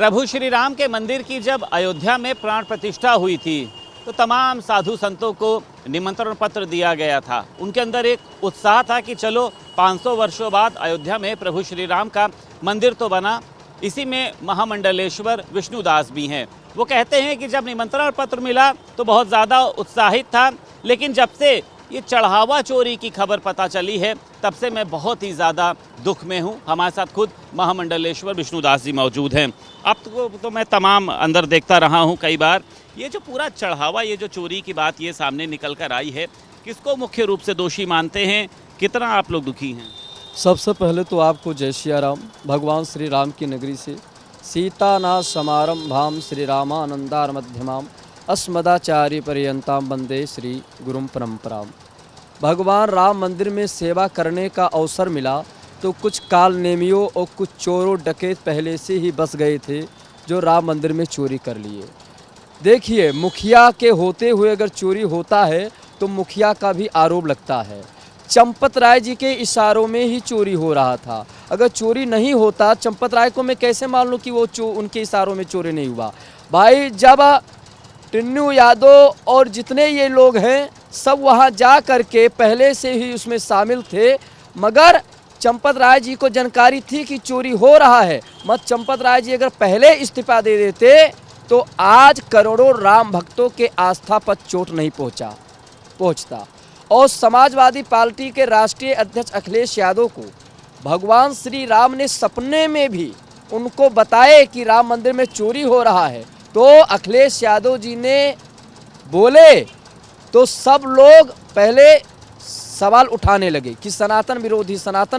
प्रभु श्री राम के मंदिर की जब अयोध्या में प्राण प्रतिष्ठा हुई थी तो तमाम साधु संतों को निमंत्रण पत्र दिया गया था। उनके अंदर एक उत्साह था कि चलो 500 वर्षों बाद अयोध्या में प्रभु श्री राम का मंदिर तो बना। इसी में महामंडलेश्वर विष्णुदास भी हैं। वो कहते हैं कि जब निमंत्रण पत्र मिला तो बहुत ज़्यादा उत्साहित था, लेकिन जब से ये चढ़ावा चोरी की खबर पता चली है तब से मैं बहुत ही ज़्यादा दुख में हूँ। हमारे साथ खुद महामंडलेश्वर विष्णुदास जी मौजूद हैं। अब तो मैं तमाम अंदर देखता रहा हूँ कई बार। ये जो पूरा चढ़ावा, ये जो चोरी की बात ये सामने निकल कर आई है, किसको मुख्य रूप से दोषी मानते हैं? कितना आप लोग दुखी हैं? सबसे पहले तो आपको जय सिया राम। भगवान श्री राम की नगरी से सीतानाथ समारंभाम श्री रामानंदार मध्यमाम अस्मदाचार्य पर्यंताम वंदे श्री गुरुम परंपराम। भगवान राम मंदिर में सेवा करने का अवसर मिला तो कुछ काल नेमियों और कुछ चोरों डकैत पहले से ही बस गए थे जो राम मंदिर में चोरी कर लिए। देखिए, मुखिया के होते हुए अगर चोरी होता है तो मुखिया का भी आरोप लगता है। चंपत राय जी के इशारों में ही चोरी हो रहा था। अगर चोरी नहीं होता, चंपत राय को मैं कैसे मान लूँ कि वो उनके इशारों में चोरी नहीं हुआ? भाई, जब टिन्नू यादव और जितने ये लोग हैं सब वहाँ जा कर के पहले से ही उसमें शामिल थे, मगर चंपत राय जी को जानकारी थी कि चोरी हो रहा है। मत चंपत राय जी अगर पहले इस्तीफा दे देते तो आज करोड़ों राम भक्तों के आस्था पर चोट नहीं पहुँचता। और समाजवादी पार्टी के राष्ट्रीय अध्यक्ष अखिलेश यादव को भगवान श्री राम ने सपने में भी उनको बताए कि राम मंदिर में चोरी हो रहा है, तो अखिलेश यादव जी ने बोले तो सब लोग पहले सवाल उठाने लगे कि सनातन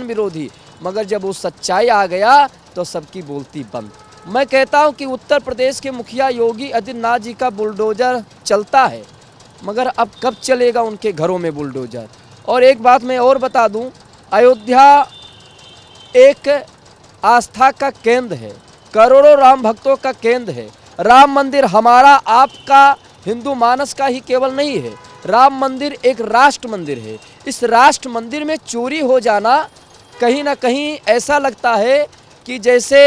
विरोधी, मगर जब वो सच्चाई आ गया तो सबकी बोलती बंद। मैं कहता हूं कि उत्तर प्रदेश के मुखिया योगी आदित्यनाथ जी का बुलडोजर चलता है, मगर अब कब चलेगा उनके घरों में बुलडोजर? और एक बात मैं और बता दूं, अयोध्या एक आस्था का केंद्र है, करोड़ों राम भक्तों का केंद्र है। राम मंदिर हमारा आपका हिंदू मानस का ही केवल नहीं है, राम मंदिर एक राष्ट्र मंदिर है। इस राष्ट्र मंदिर में चोरी हो जाना कहीं ना कहीं ऐसा लगता है कि जैसे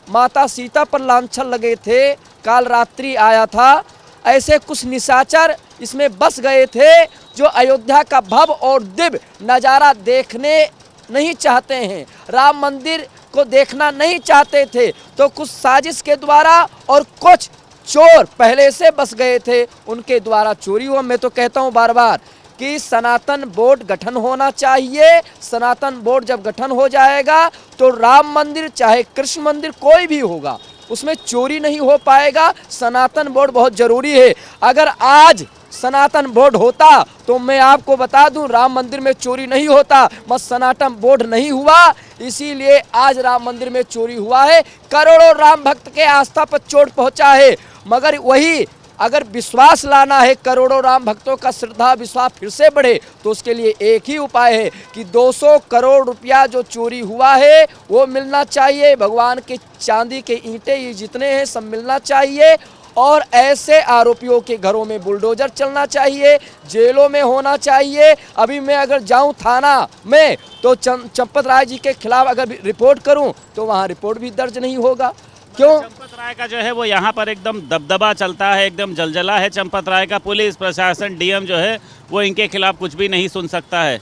माता सीता पर लांछन लगे थे, काल रात्रि आया था, ऐसे कुछ निशाचर इसमें बस गए थे जो अयोध्या का भव्य और दिव्य नज़ारा देखने नहीं चाहते हैं, राम मंदिर को देखना नहीं चाहते थे। तो कुछ साजिश के द्वारा और कुछ चोर पहले से बस गए थे, उनके द्वारा चोरी हुआ। मैं तो कहता हूं बार बार कि सनातन बोर्ड गठन होना चाहिए। सनातन बोर्ड जब गठन हो जाएगा तो राम मंदिर चाहे कृष्ण मंदिर कोई भी होगा, उसमें चोरी नहीं हो पाएगा। सनातन बोर्ड बहुत ज़रूरी है। अगर आज सनातन बोर्ड होता तो मैं आपको बता दूं राम मंदिर में चोरी नहीं होता, मत सनातन बोर्ड नहीं हुआ, इसीलिए आज राम मंदिर में चोरी हुआ है। करोड़ों राम भक्त के आस्था पर चोट पहुंचा है, मगर वही अगर विश्वास लाना है, करोड़ों राम भक्तों का श्रद्धा विश्वास फिर से बढ़े, तो उसके लिए एक ही उपाय है कि 200 करोड़ रुपया जो चोरी हुआ है वो मिलना चाहिए। भगवान के चांदी के ईंटें ये जितने हैं सब मिलना चाहिए, और ऐसे आरोपियों के घरों में बुलडोजर चलना चाहिए, जेलों में होना चाहिए। अभी मैं अगर जाऊं थाना में तो चंपत राय जी के खिलाफ अगर रिपोर्ट करूं तो वहां रिपोर्ट भी दर्ज नहीं होगा। क्यों? चंपत राय का जो है वो यहाँ पर एकदम दबदबा चलता है, एकदम जलजला है चंपत राय का। पुलिस प्रशासन, डीएम जो है वो इनके खिलाफ कुछ भी नहीं सुन सकता है।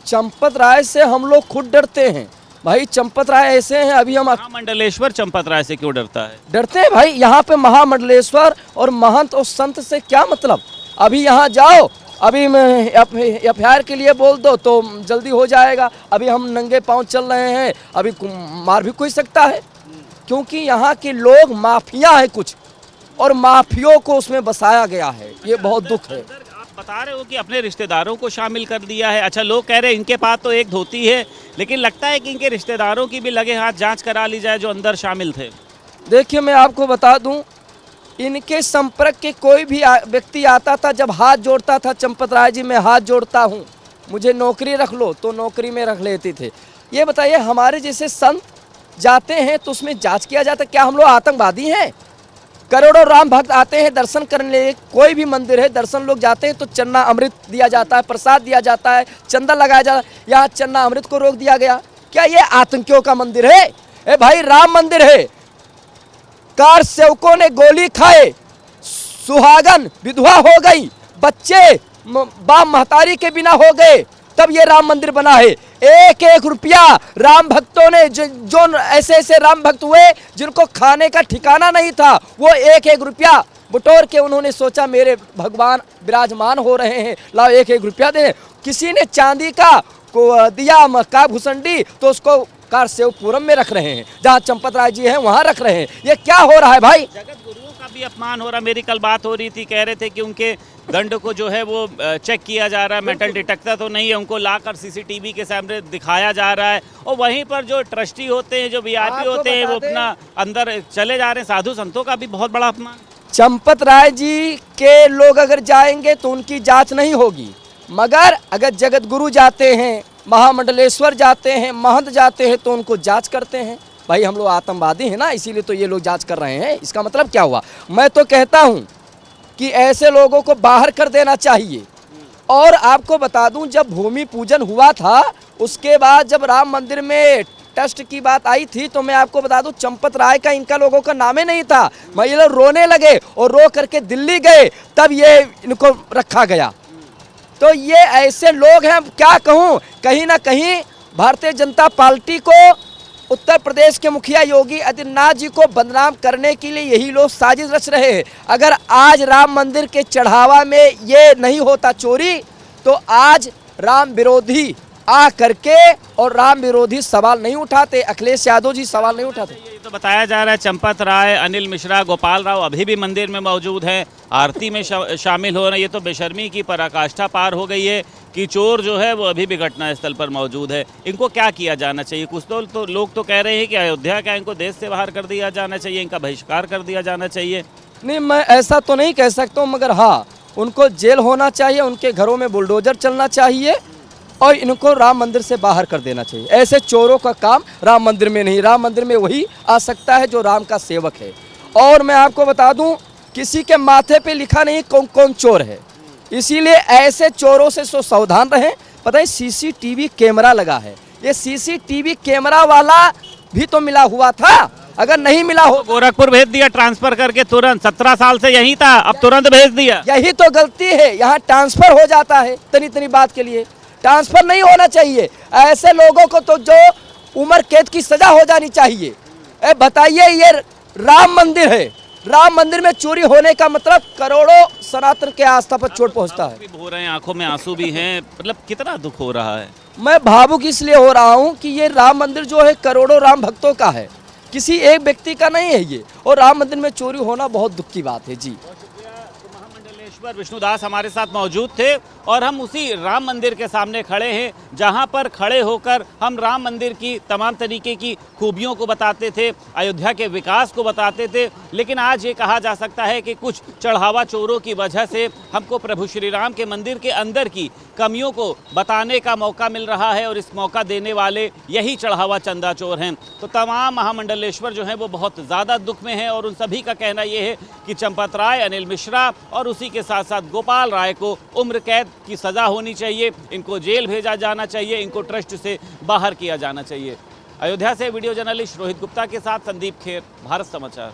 चंपत राय से हम लोग खुद डरते हैं भाई। चंपत राय ऐसे हैं, अभी हम महामंडलेश्वर चंपत राय से क्यों डरता है? डरते हैं भाई, यहाँ पे महामंडलेश्वर और महंत और संत से क्या मतलब? अभी यहाँ जाओ, अभी मैं एफआईआर के लिए बोल दो तो जल्दी हो जाएगा। अभी हम नंगे पांव चल रहे हैं, अभी मार भी कोई सकता है, क्योंकि यहाँ के लोग माफिया है कुछ, और माफियों को उसमें बसाया गया है। ये बहुत दुख है। आप बता रहे हो कि अपने रिश्तेदारों को शामिल कर दिया है। अच्छा, लोग कह रहे हैं इनके पास तो एक धोती है, लेकिन लगता है कि इनके रिश्तेदारों की भी लगे हाथ जांच करा ली जाए जो अंदर शामिल थे। देखिए, मैं आपको बता दूं, इनके संपर्क के कोई भी व्यक्ति आता था, जब हाथ जोड़ता था, चंपत राय जी मैं हाथ जोड़ता हूं, मुझे नौकरी रख लो, तो नौकरी में रख लेते थे। ये बताइए, हमारे जैसे संत जाते हैं तो उसमें जांच किया जाता है? क्या हम लोग आतंकवादी हैं? करोड़ों राम भक्त आते हैं दर्शन करने, कोई भी मंदिर है दर्शन लोग जाते हैं तो चन्ना अमृत दिया जाता है, प्रसाद दिया जाता है, चंदा लगाया जाता है। यहाँ चन्ना अमृत को रोक दिया गया। क्या ये आतंकियों का मंदिर है? ए भाई, राम मंदिर है, कार सेवकों ने गोली खाए, सुहागन विधवा हो गई, बच्चे बाप महतारी के बिना हो गए, तब ये राम मंदिर बना है। एक एक रुपया राम भक्तों ने जो ऐसे ऐसे राम भक्त हुए जिनको खाने का ठिकाना नहीं था, वो एक एक रुपया बटोर के उन्होंने सोचा मेरे भगवान विराजमान हो रहे हैं, लाओ एक एक रुपया दे। किसी ने चांदी का को दिया मक्का भुसंडी, तो उसको कारसेवपुरम में रख रहे हैं, जहाँ चंपत राय जी हैं वहाँ रख रहे हैं। ये क्या हो रहा है भाई? जगत गुरुओं का भी अपमान हो रहा। मेरी कल बात हो रही थी, कह रहे थे कि उनके दंड को जो है वो चेक किया जा रहा है, मेटल डिटेक्टर तो नहीं है, उनको लाकर सीसीटीवी के सामने दिखाया जा रहा है, और वहीं पर जो ट्रस्टी होते हैं, जो वीआईपी होते हैं, वो अपना अंदर चले जा रहे हैं। साधु संतों का भी बहुत बड़ा अपमान। चंपत राय जी के लोग अगर जाएंगे तो उनकी जांच नहीं होगी, मगर अगर जगत गुरु जाते हैं, महामंडलेश्वर जाते हैं, महंत जाते हैं, तो उनको जांच करते हैं। भाई हम लोग आतंकवादी हैं ना, इसीलिए तो ये लोग जांच कर रहे हैं। इसका मतलब क्या हुआ? मैं तो कहता हूँ कि ऐसे लोगों को बाहर कर देना चाहिए। और आपको बता दूं, जब भूमि पूजन हुआ था, उसके बाद जब राम मंदिर में टेस्ट की बात आई थी, तो मैं आपको बता दूं चंपत राय का इनका लोगों का नाम ही नहीं था। मैं ये लोग रोने लगे और रो करके दिल्ली गए, तब ये इनको रखा गया। तो ये ऐसे लोग हैं, क्या कहूँ, कहीं ना कहीं भारतीय जनता पार्टी को, उत्तर प्रदेश के मुखिया योगी आदित्यनाथ जी को बदनाम करने के लिए यही लोग साजिश रच रहे हैं। अगर आज राम मंदिर के चढ़ावा में ये नहीं होता चोरी, तो आज राम विरोधी आ करके और राम विरोधी सवाल नहीं उठाते, अखिलेश यादव जी सवाल नहीं उठाते। ये तो बताया जा रहा है चंपत राय, अनिल मिश्रा, गोपाल राव अभी भी मंदिर में मौजूद हैं, आरती में शामिल हो रहे हैं। ये तो बेशर्मी की पराकाष्ठा पार हो गई है कि चोर जो है वो अभी भी घटनास्थल पर मौजूद है। इनको क्या किया जाना चाहिए? कुछ तो लोग तो कह रहे हैं कि अयोध्या का इनको देश से बाहर कर दिया जाना चाहिए, इनका बहिष्कार कर दिया जाना चाहिए। नहीं, मैं ऐसा तो नहीं कह सकता हूँ, मगर हाँ, उनको जेल होना चाहिए, उनके घरों में बुलडोजर चलना चाहिए, और इनको राम मंदिर से बाहर कर देना चाहिए। ऐसे चोरों का काम राम मंदिर में नहीं, राम मंदिर में वही आ सकता है जो राम का सेवक है। और मैं आपको बता दूं, किसी के माथे पे लिखा नहीं कौन कौन चोर है, इसीलिए ऐसे चोरों से सावधान रहें। पता है सीसीटीवी कैमरा लगा है, ये सीसीटीवी कैमरा वाला भी तो मिला हुआ था। अगर नहीं मिला हो, गोरखपुर भेज दिया ट्रांसफर करके तुरंत, 17 साल से यहीं था, अब तुरंत भेज दिया। यही तो गलती है, यहाँ ट्रांसफर हो जाता है तनी तनी बात के लिए। ट्रांसफर नहीं होना चाहिए। ऐसे लोगों को तो जो उम्र कैद की सजा हो जानी चाहिए। बताइए, ये राम मंदिर है, राम मंदिर में चोरी होने का मतलब करोड़ों सनातन के आस्था पर चोट पहुंचता है। हो रहे हैं, आंखों में आंसू भी हैं, मतलब कितना दुख हो रहा है। मैं भावुक इसलिए हो रहा हूं कि ये राम मंदिर जो है करोड़ों राम भक्तों का है, किसी एक व्यक्ति का नहीं है ये, और राम मंदिर में चोरी होना बहुत दुख की बात है। जी, महामंडलेश्वर विष्णुदास हमारे साथ मौजूद थे, और हम उसी राम मंदिर के सामने खड़े हैं, जहां पर खड़े होकर हम राम मंदिर की तमाम तरीके की खूबियों को बताते थे, अयोध्या के विकास को बताते थे। लेकिन आज ये कहा जा सकता है कि कुछ चढ़ावा चोरों की वजह से हमको प्रभु श्री राम के मंदिर के अंदर की कमियों को बताने का मौका मिल रहा है, और इस मौका देने वाले यही चढ़ावा चंदा चोर हैं। तो तमाम महामंडलेश्वर जो हैं वो बहुत ज़्यादा दुख में हैं, और उन सभी का कहना ये है कि चंपत राय, अनिल मिश्रा और उसी के साथ साथ गोपाल राय को उम्र कैद की सज़ा होनी चाहिए, इनको जेल भेजा जाना चाहिए, इनको ट्रस्ट से बाहर किया जाना चाहिए। अयोध्या से वीडियो जर्नलिस्ट रोहित गुप्ता के साथ संदीप खेर, भारत समाचार।